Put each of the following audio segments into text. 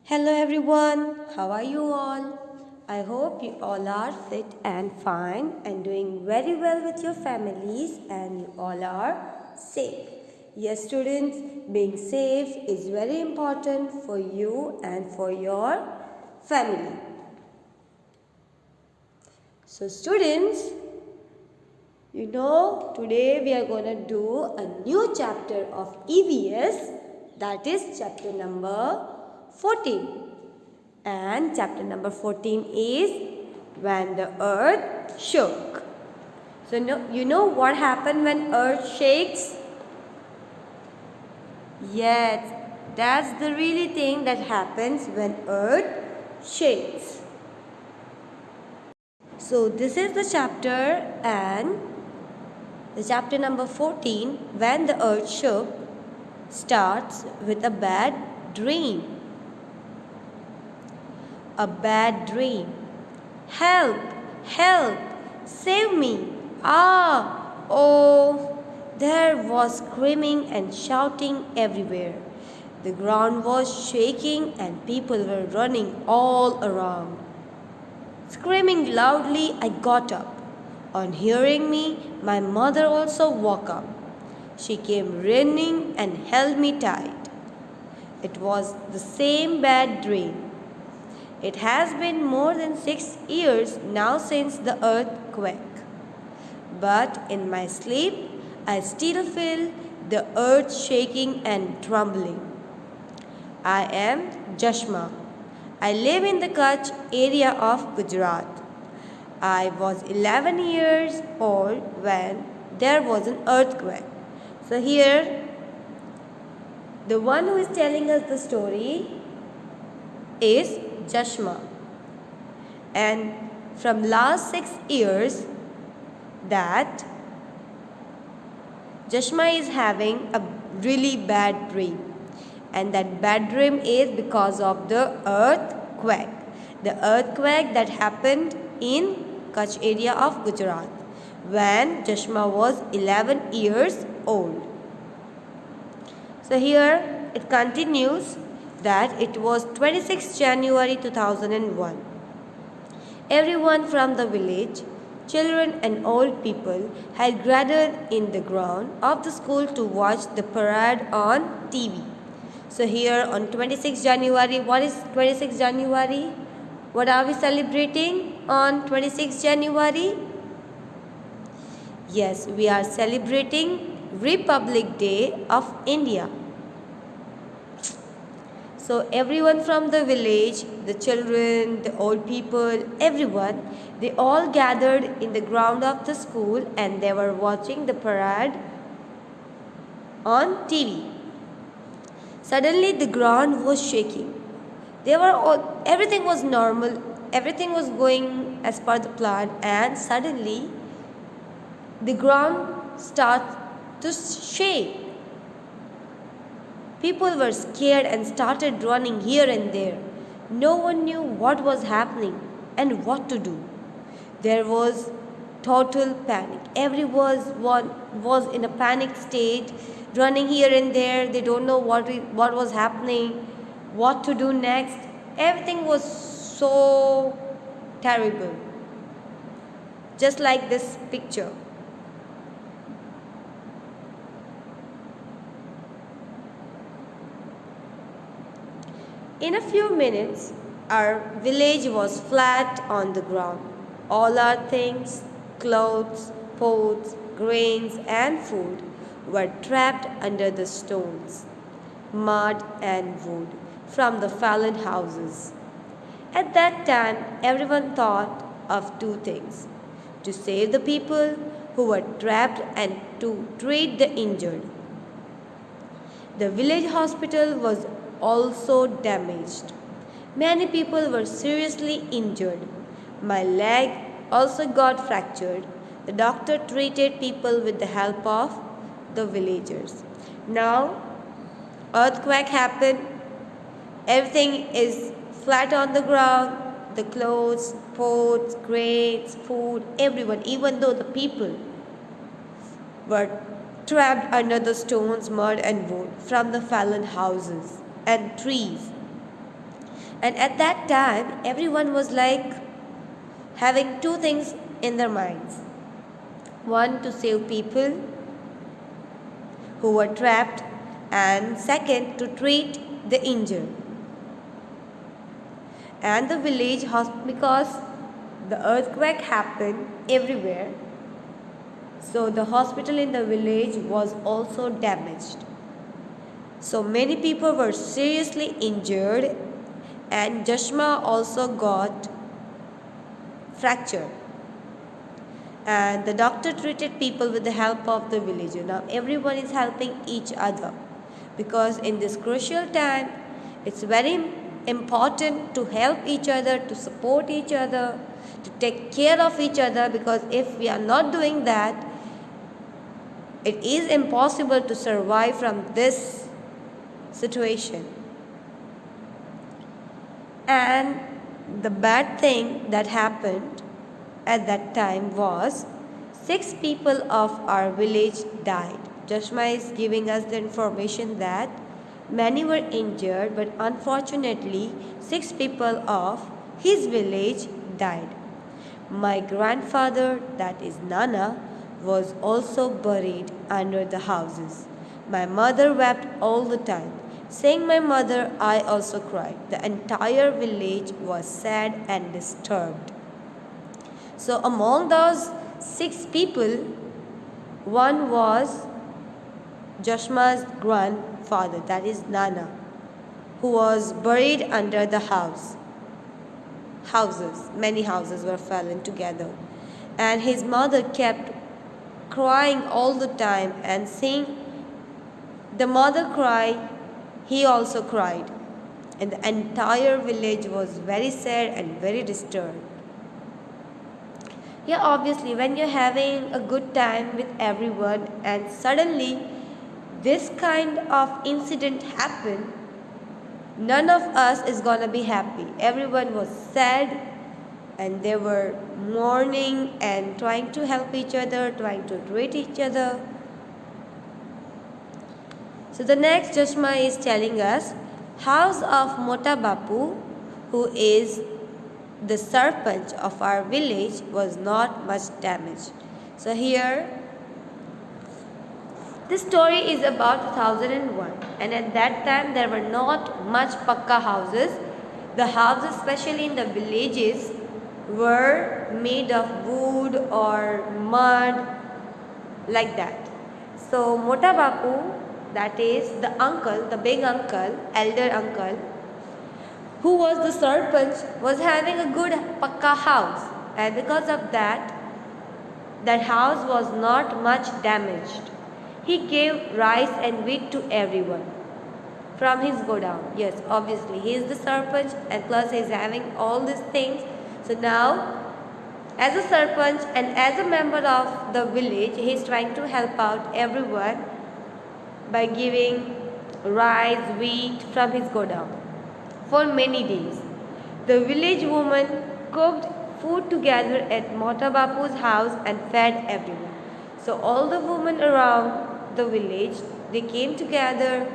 Hello everyone, how are you all? I hope you all are fit and fine and doing very well with your families and you all are safe. Yes, students, being safe is very important for you and for your family. So, students, today we are going to do a new chapter of EVS, that is chapter number 14. And chapter number 14 is when the earth shook. So you know what happened when earth shakes? Yes, that's the really thing that happens when earth shakes. So this is the chapter, and the chapter number 14, when the earth shook, starts with a bad dream. A bad dream. Help! Help! Save me! Ah! Oh! There was screaming and shouting everywhere. The ground was shaking and people were running all around. Screaming loudly, I got up. On hearing me, my mother also woke up. She came running and held me tight. It was the same bad dream. It has been more than 6 years now since the earthquake. But in my sleep, I still feel the earth shaking and trembling. I am Jashma. I live in the Kutch area of Gujarat. I was 11 years old when there was an earthquake. So here, the one who is telling us the story is Jashma. And from last 6 years that Jashma is having a really bad dream. And that bad dream is because of the earthquake. The earthquake that happened in Kutch area of Gujarat when Jashma was 11 years old. So here it continues that it was 26 January 2001. Everyone from the village, children and old people, had gathered in the ground of the school to watch the parade on TV. So here on 26 January, what is 26 January? What are we celebrating on 26 January? Yes, we are celebrating Republic Day of India. So everyone from the village, the children, the old people, everyone, they all gathered in the ground of the school and they were watching the parade on TV. Suddenly the ground was shaking. Everything was normal, everything was going as per the plan, and suddenly the ground started to shake. People were scared and started running here and there. No one knew what was happening and what to do. There was total panic. Everyone was in a panic state, running here and there. They don't know what was happening, what to do next. Everything was so terrible. Just like this picture. In a few minutes, our village was flat on the ground. All our things, clothes, pots, grains, and food were trapped under the stones, mud, and wood from the fallen houses. At that time, everyone thought of two things: to save the people who were trapped and to treat the injured. The village hospital was also damaged. Many people were seriously injured. My leg also got fractured. The doctor treated people with the help of the villagers. Now, earthquake happened. Everything is flat on the ground. The clothes, pots, grains, food, everyone, even though the people were trapped under the stones, mud, and wood from the fallen houses and trees. And at that time, everyone was like having two things in their minds: one, to save people who were trapped, and second, to treat the injured. And the village, because the earthquake happened everywhere, so the hospital in the village was also damaged. So many people were seriously injured, and Jashma also got fractured. And the doctor treated people with the help of the villager. Now everyone is helping each other, because in this crucial time it's very important to help each other, to support each other, to take care of each other, because if we are not doing that, it is impossible to survive from this situation. And the bad thing that happened at that time was 6 people of our village died. Jashma is giving us the information that many were injured, but unfortunately 6 people of his village died. My grandfather, that is Nana, was also buried under the houses. My mother wept all the time. Seeing my mother, I also cried. The entire village was sad and disturbed. So among those 6 people, one was Jashma's grandfather, that is Nana, who was buried under the houses. Many houses were fallen together. And his mother kept crying all the time, and seeing the mother cry, he also cried. And the entire village was very sad and very disturbed. Yeah, obviously, when you're having a good time with everyone and suddenly this kind of incident happened, none of us is gonna be happy. Everyone was sad and they were mourning and trying to help each other, trying to treat each other. So the next Jashma is telling us, house of Mota Bapu, who is the sarpanch of our village, was not much damaged. So here this story is about 2001, and at that time there were not much pakka houses. The houses, especially in the villages, were made of wood or mud, like that. So Mota Bapu, that is the uncle, the big uncle, elder uncle, who was the sarpanch, was having a good pakka house, and because of that, that house was not much damaged. He gave rice and wheat to everyone from his godown. Yes, obviously he is the sarpanch, and plus he is having all these things. So now, as a sarpanch and as a member of the village, he is trying to help out everyone by giving rice, wheat from his godown. For many days, the village woman cooked food together at Mota Bapu's house and fed everyone. So all the women around the village, they came together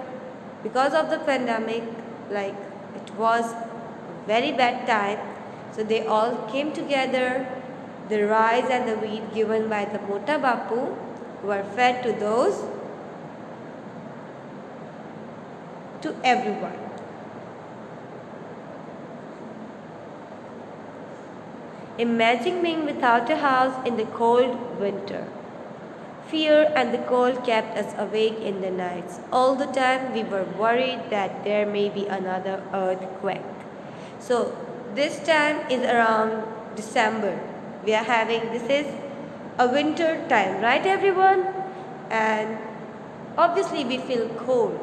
because of the pandemic, like it was a very bad time. So they all came together. The rice and the wheat given by the Mota Bapu were fed to everyone. Imagine being without a house in the cold winter. Fear and the cold kept us awake in the nights. All the time we were worried that there may be another earthquake. So this time is around December. This is a winter time, right everyone? And obviously we feel cold.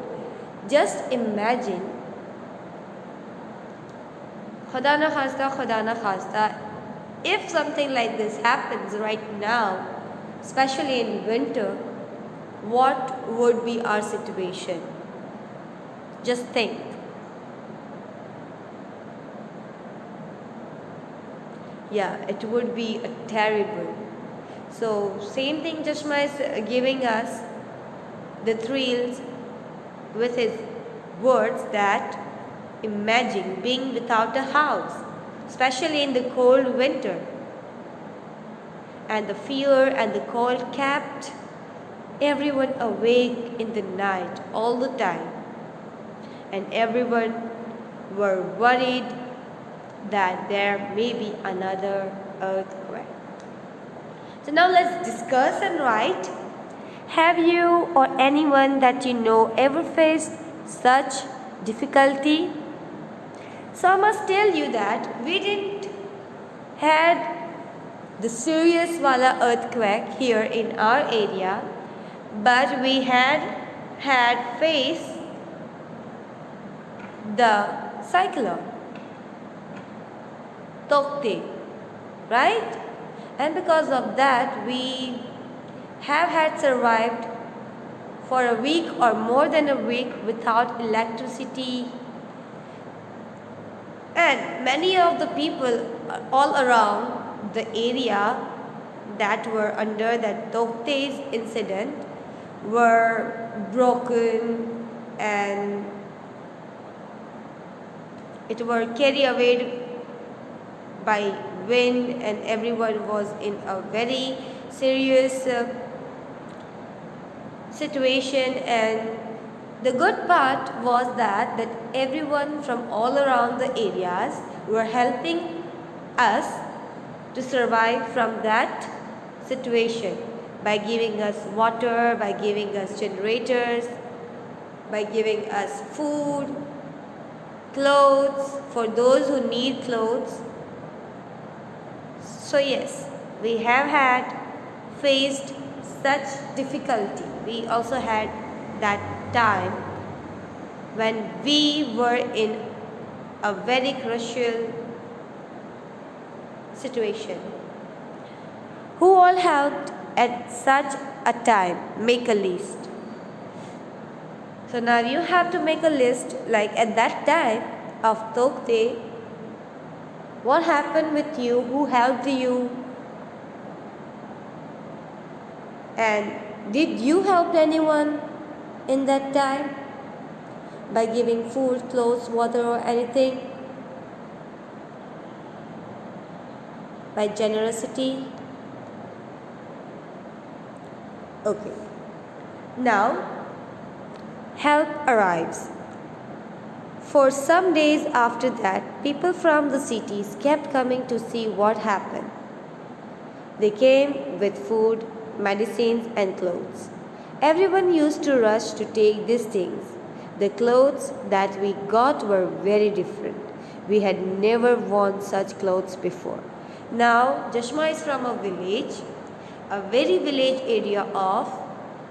Just imagine, Khuda na khasta, if something like this happens right now, especially in winter, what would be our situation? Just think. Yeah, it would be terrible. So same thing Jashma is giving us the thrills with his words that imagine being without a house, especially in the cold winter. And the fear and the cold kept everyone awake in the night all the time. And everyone were worried that there may be another earthquake. So now let's discuss and write. Have you or anyone that you know ever faced such difficulty? So I must tell you that we didn't had the serious wala earthquake here in our area, but we had faced the cyclone Tokte, right? And because of that, we have had survived for a week or more than a week without electricity, and many of the people all around the area that were under that Tokte's incident were broken and it were carried away by wind, and everyone was in a very serious situation. And the good part was that everyone from all around the areas were helping us to survive from that situation by giving us water, by giving us generators, by giving us food, clothes for those who need clothes. So yes, we have had faced such difficulty. We also had that time when we were in a very crucial situation. Who all helped at such a time? Make a list. So now you have to make a list, like at that time of Tokte, what happened with you, who helped you, and did you help anyone in that time by giving food, clothes, water or anything? By generosity? Okay. Now, help arrives. For some days after that, people from the cities kept coming to see what happened. They came with food, medicines and clothes. Everyone used to rush to take these things. The clothes that we got were very different. We had never worn such clothes before. Now, Jashma is from a village, a very village area of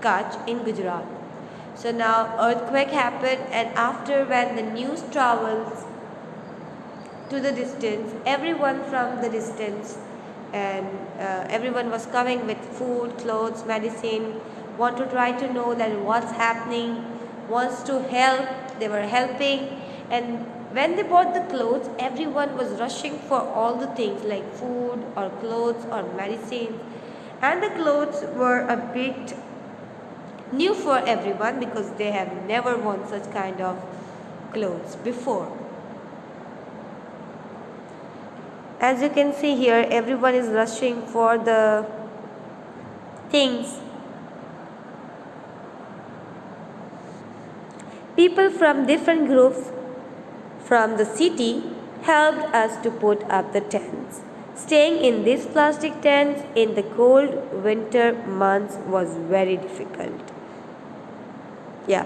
Kutch in Gujarat. So now earthquake happened, and after when the news travels to the distance, everyone from the distance and everyone was coming with food, clothes, medicine, want to try to know that what's happening, wants to help, they were helping. And when they bought the clothes, everyone was rushing for all the things like food or clothes or medicine. And the clothes were a bit new for everyone because they have never worn such kind of clothes before. As you can see here, everyone is rushing for the things. People from different groups from the city helped us to put up the tents. Staying in these plastic tents in the cold winter months was very difficult. Yeah.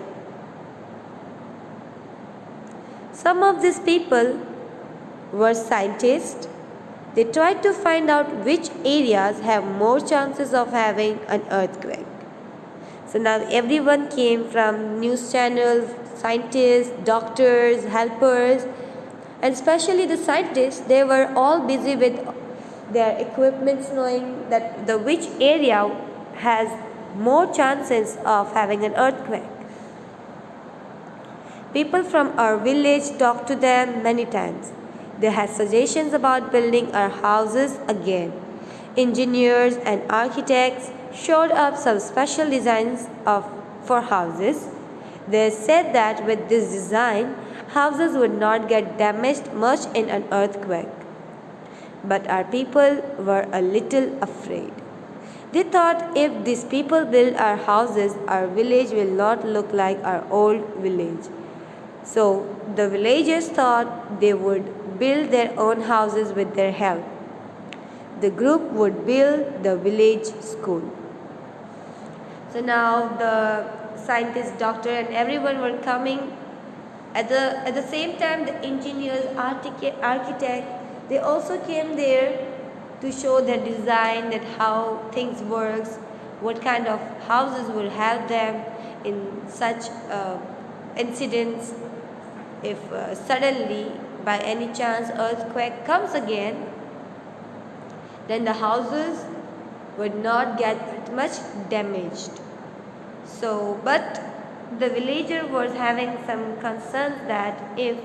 Some of these people were scientists. They tried to find out which areas have more chances of having an earthquake. So now everyone came from news channels, scientists, doctors, helpers, and especially the scientists. They were all busy with their equipments, knowing that which area has more chances of having an earthquake. People from our village talked to them many times. They had suggestions about building our houses again. Engineers and architects showed up some special designs for houses. They said that with this design, houses would not get damaged much in an earthquake. But our people were a little afraid. They thought if these people build our houses, our village will not look like our old village. So the villagers thought they would build their own houses with their help. The group would build the village school. So now the scientists, doctor, and everyone were coming. At the same time, the engineers, architect, they also came there to show their design, that how things works, what kind of houses will help them in such incidents. If suddenly, by any chance, earthquake comes again, then the houses would not get that much damaged. So, but the villager was having some concerns that if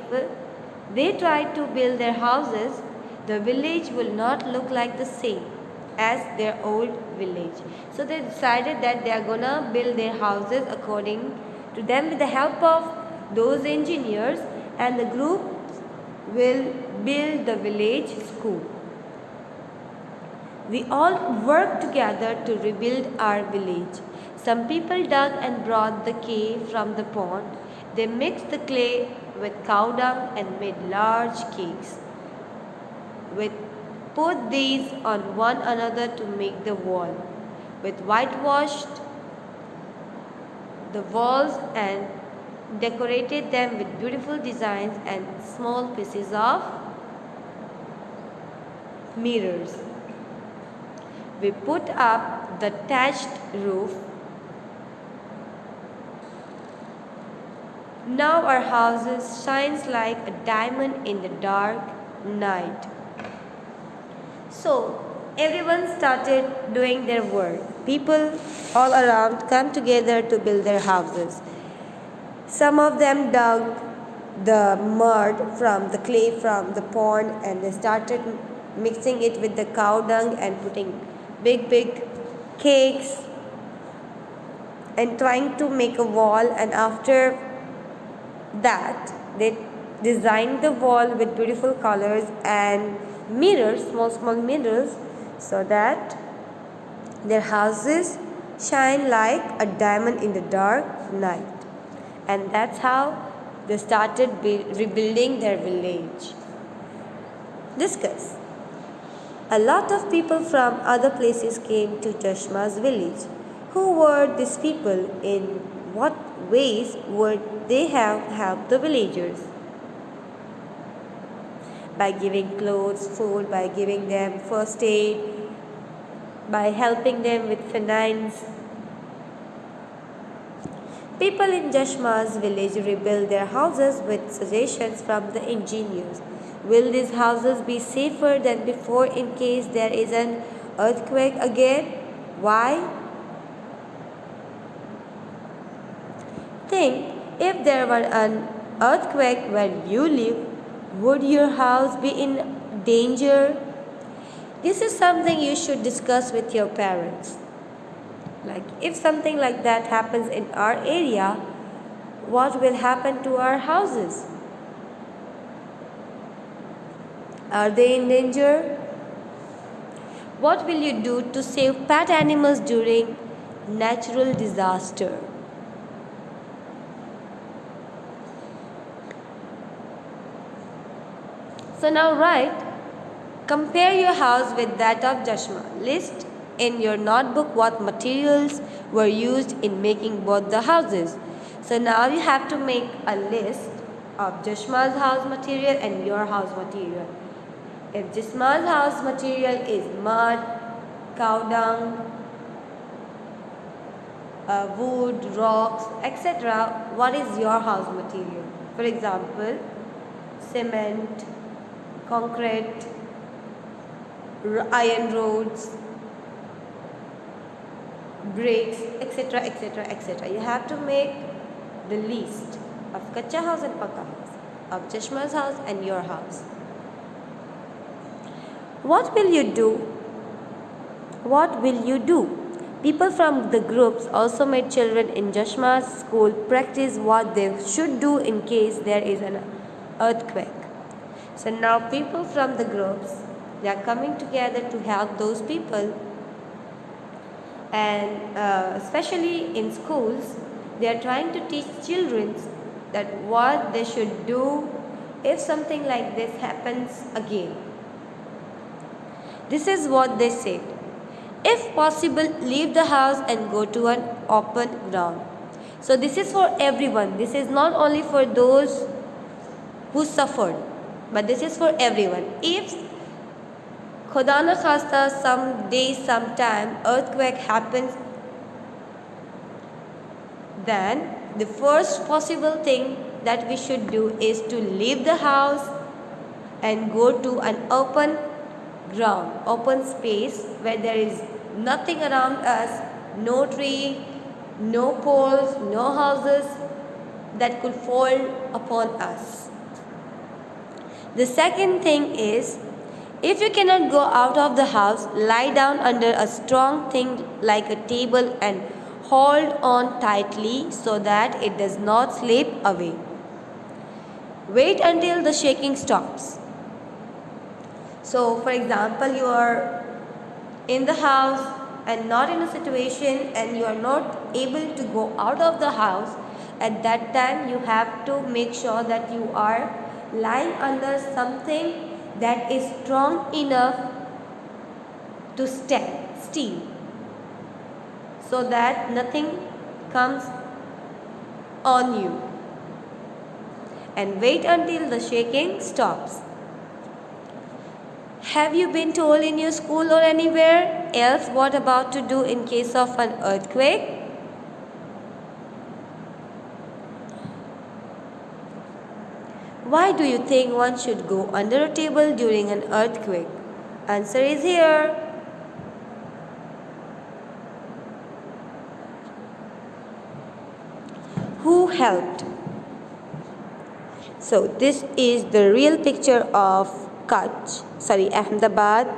they try to build their houses, the village will not look like the same as their old village. So they decided that they are gonna build their houses according to them with the help of those engineers, and the group will build the village school. We all worked together to rebuild our village. Some people dug and brought the clay from the pond. They mixed the clay with cow dung and made large cakes. We put these on one another to make the wall. We whitewashed the walls and decorated them with beautiful designs and small pieces of mirrors. We put up the thatched roof. Now our house shines like a diamond in the dark night. So everyone started doing their work. People all around come together to build their houses. Some of them dug the mud from the clay from the pond, and they started mixing it with the cow dung and putting big cakes and trying to make a wall. And after that, they designed the wall with beautiful colors and mirrors, small mirrors, so that their houses shine like a diamond in the dark night. And that's how they started rebuilding their village. Discuss. A lot of people from other places came to Chashma's village. Who were these people? In what ways would they have helped the villagers? By giving clothes, food, by giving them first aid, by helping them with finance. People in Chashma's village rebuilt their houses with suggestions from the engineers. Will these houses be safer than before in case there is an earthquake again? Why? Think, if there were an earthquake where you live, would your house be in danger? This is something you should discuss with your parents. Like, if something like that happens in our area, what will happen to our houses? Are they in danger? What will you do to save pet animals during natural disaster? So now write, compare your house with that of Chashma. List in your notebook what materials were used in making both the houses. So now you have to make a list of Chashma's house material and your house material. If Chashma's house material is mud, cow dung, wood, rocks, etc., what is your house material? For example, cement, concrete, iron rods, bricks, etc., etc., etc. You have to make the list of Kacha house and Pakka house, of Chashma's house and your house. What will you do? What will you do? People from the groups also made children in Jashma's school practice what they should do in case there is an earthquake. So now people from the groups, they are coming together to help those people, and especially in schools, they are trying to teach children that what they should do if something like this happens again. This is what they said. If possible, leave the house and go to an open ground. So this is for everyone. This is not only for those who suffered, but this is for everyone. If Khuda na khasta someday, sometime earthquake happens, then the first possible thing that we should do is to leave the house and go to an open ground, open space where there is nothing around us, no tree, no poles, no houses that could fall upon us. The second thing is, if you cannot go out of the house, lie down under a strong thing like a table and hold on tightly so that it does not slip away. Wait until the shaking stops. So, for example, you are in the house and not in a situation and you are not able to go out of the house. At that time, you have to make sure that you are lying under something that is strong enough to stand still, so that nothing comes on you, and wait until the shaking stops. Have you been told in your school or anywhere else what about to do in case of an earthquake? Why do you think one should go under a table during an earthquake? Answer is here. Who helped? So this is the real picture of Ahmedabad.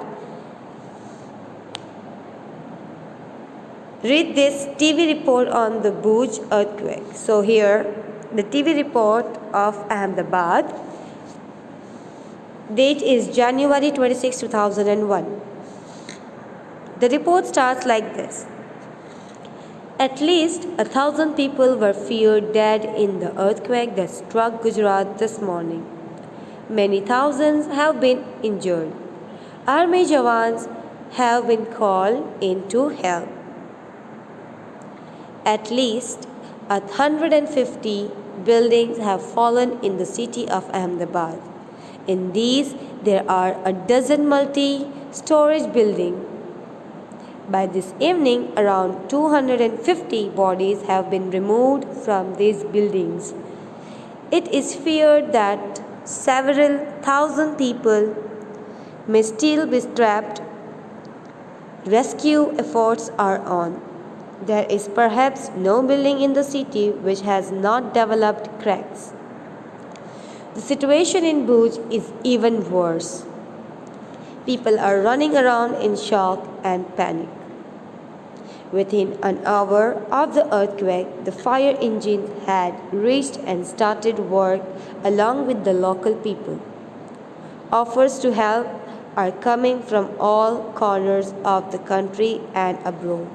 Read this TV report on the Bhuj earthquake. So here, the TV report of Ahmedabad. Date is January 26, 2001. The report starts like this. At least 1,000 people were feared dead in the earthquake that struck Gujarat this morning. Many thousands have been injured. Army Jawans have been called in to help. At least 150 buildings have fallen in the city of Ahmedabad. In these, there are a dozen multi-storage buildings. By this evening, around 250 bodies have been removed from these buildings. It is feared that several thousand people may still be trapped. Rescue efforts are on. There is perhaps no building in the city which has not developed cracks. The situation in Bhuj is even worse. People are running around in shock and panic. Within an hour of the earthquake, the fire engines had reached and started work along with the local people. Offers to help are coming from all corners of the country and abroad.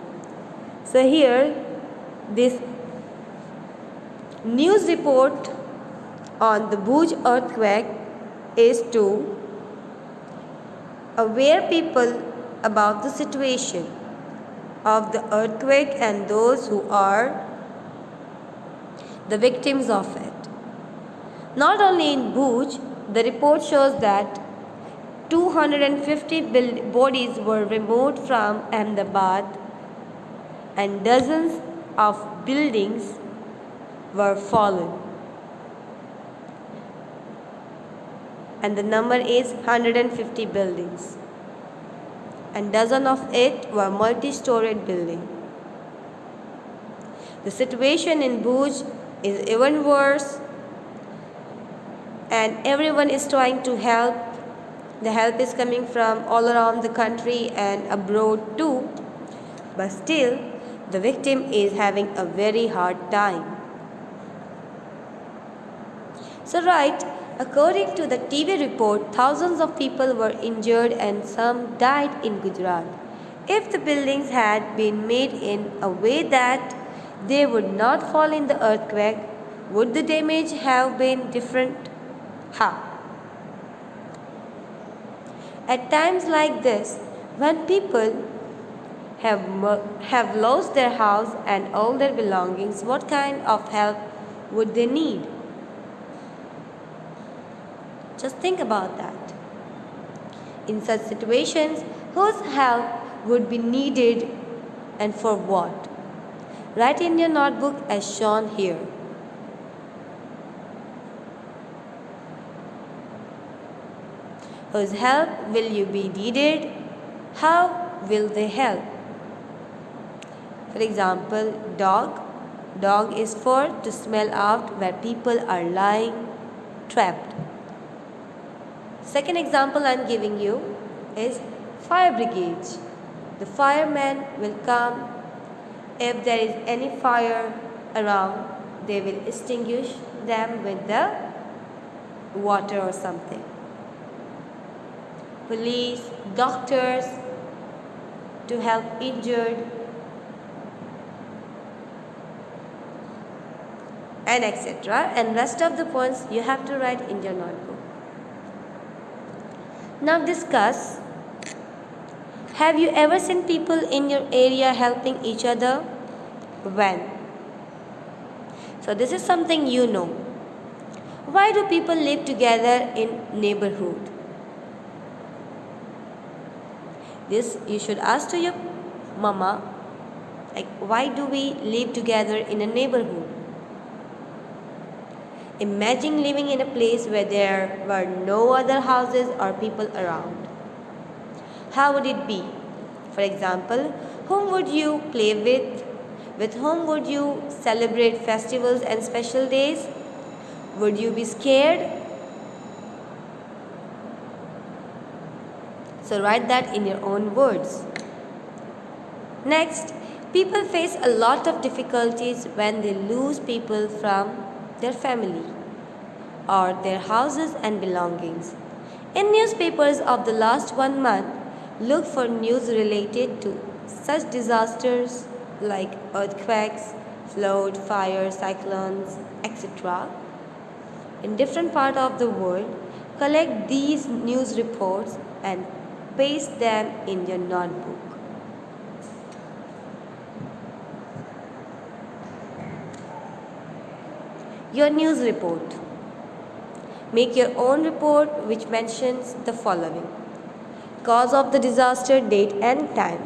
So here, this news report on the Bhuj earthquake is to aware people about the situation of the earthquake and those who are the victims of it. Not only in Bhuj, the report shows that 250 bodies were removed from Ahmedabad and dozens of buildings were fallen. And the number is 150 buildings. And dozen of it were multi-storied buildings. The situation in Bhuj is even worse, and everyone is trying to help. The help is coming from all around the country and abroad too. but still the victim is having a very hard time. So right, according to the TV report, thousands of people were injured and some died in Gujarat. If the buildings had been made in a way that they would not fall in the earthquake, would the damage have been different? How? At times like this, when people have lost their house and all their belongings, what kind of help would they need? Just think about that. In such situations, whose help would be needed and for what? Write in your notebook as shown here. Whose help will you be needed? How will they help? For example, dog. Dog is for to smell out where people are lying trapped. Second example I am giving you is fire brigade. The firemen will come. If there is any fire around, they will extinguish them with the water or something. Police, doctors to help injured, and etc. And rest of the points you have to write in your notebook. Now discuss, have you ever seen people in your area helping each other? When? So this is something you know. Why do people live together in neighborhood? This you should ask to your mama, like why do we live together in a neighborhood? Imagine living in a place where there were no other houses or people around. How would it be? For example, whom would you play with? With whom would you celebrate festivals and special days? Would you be scared? So write that in your own words. Next, people face a lot of difficulties when they lose people from their family or their houses and belongings. In newspapers of the last 1 month, look for news related to such disasters like earthquakes, flood, fire, cyclones, etc. In different parts of the world, collect these news reports and paste them in your notebook. Your news report. Make your own report which mentions the following: cause of the disaster, date and time.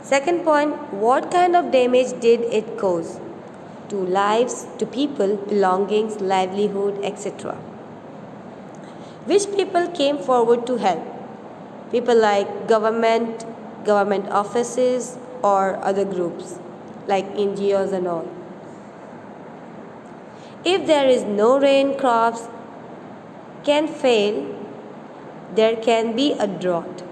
Second point, what kind of damage did it cause? To lives, to people, belongings, livelihood, etc. Which people came forward to help? People like government offices or other groups like NGOs and all. If there is no rain, crops can fail, there can be a drought.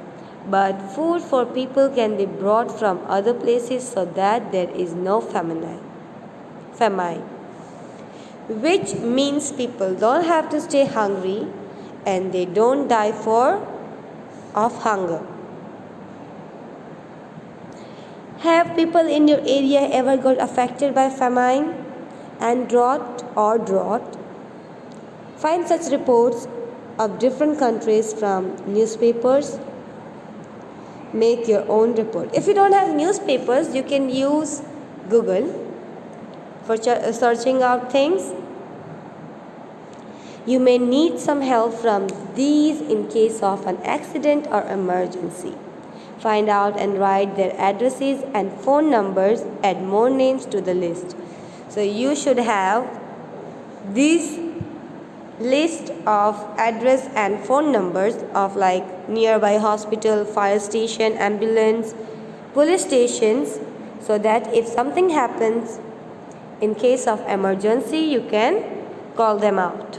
But food for people can be brought from other places so that there is no famine. Which means people don't have to stay hungry and they don't die of hunger. Have people in your area ever got affected by famine and drought? Find such reports of different countries from newspapers. Make your own report. If you don't have newspapers, you can use Google for searching out things. You may need some help from these in case of an accident or emergency. Find out and write their addresses and phone numbers. Add more names to the list. So you should have this list of address and phone numbers of like nearby hospital, fire station, ambulance, police stations, so that if something happens in case of emergency, you can call them out.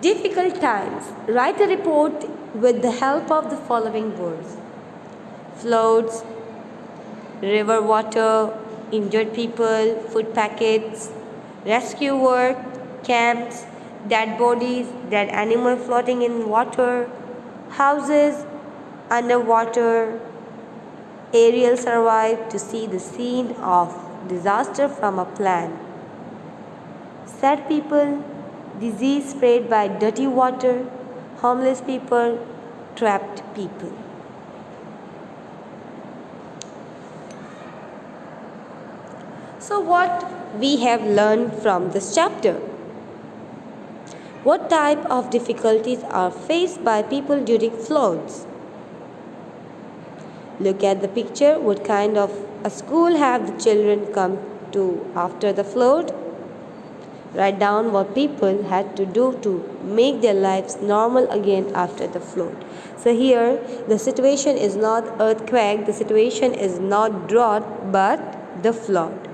Difficult times. Write a report with the help of the following words: floods, river water, injured people, food packets, rescue work, camps, dead bodies, dead animals floating in water, houses underwater. Ariel survived to see the scene of disaster from a plane. Sad people, disease spread by dirty water, homeless people, trapped people. So, what we have learned from this chapter? What type of difficulties are faced by people during floods? Look at the picture. What kind of a school have the children come to after the flood? Write down what people had to do to make their lives normal again after the flood. So here the situation is not earthquake, the situation is not drought, but the flood.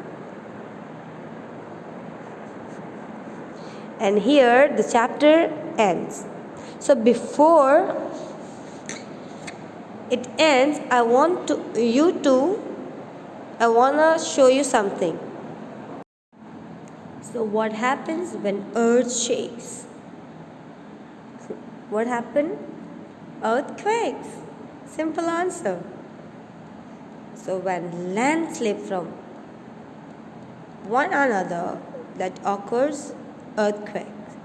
And here the chapter ends. So before it ends, I want to show you something. So what happens when earth shakes? What happened? Earthquakes. Simple answer. So when land slips from one another, that occurs earthquakes.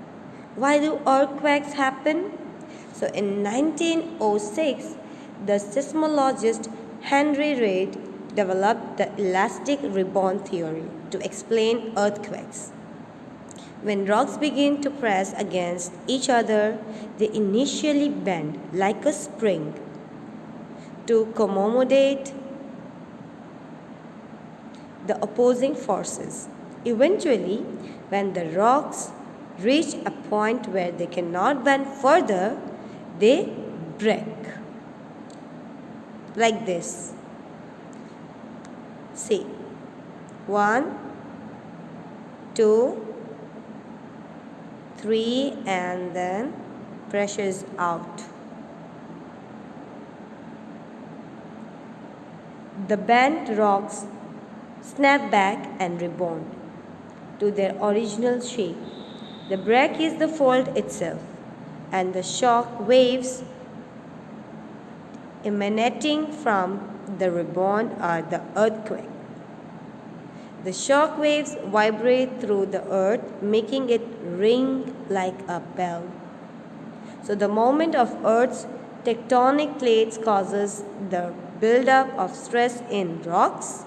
Why do earthquakes happen? So in 1906, the seismologist Henry Reid developed the elastic rebound theory to explain earthquakes. When rocks begin to press against each other, they initially bend like a spring to accommodate the opposing forces. Eventually, when the rocks reach a point where they cannot bend further, they break. Like this. See. 1, 2, 3, and then pressures out. The bent rocks snap back and rebound to their original shape. The break is the fault itself, and the shock waves emanating from the rebound are the earthquake. The shock waves vibrate through the earth, making it ring like a bell. So the movement of Earth's tectonic plates causes the buildup of stress in rocks,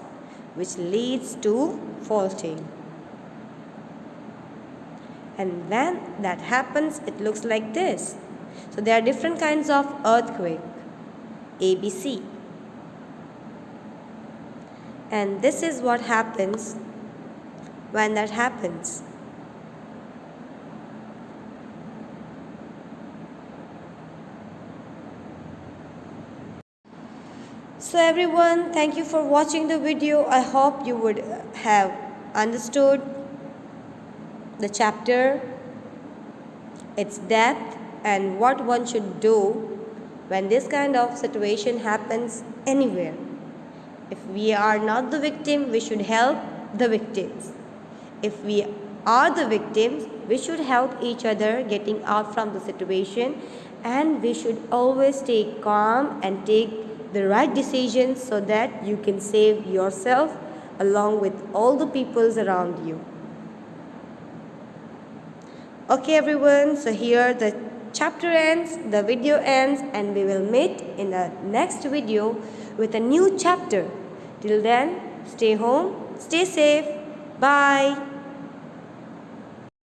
which leads to faulting. And when that happens, it looks like this. So there are different kinds of earthquake, ABC. And this is what happens when that happens. So everyone, thank you for watching the video. I hope you would have understood the chapter, its depth, and what one should do when this kind of situation happens anywhere. If we are not the victim, we should help the victims. If we are the victims, we should help each other getting out from the situation, and we should always stay calm and take the right decisions so that you can save yourself along with all the peoples around you. Okay everyone, so here the chapter ends, the video ends, and we will meet in the next video with a new chapter. Till then, stay home, stay safe, bye.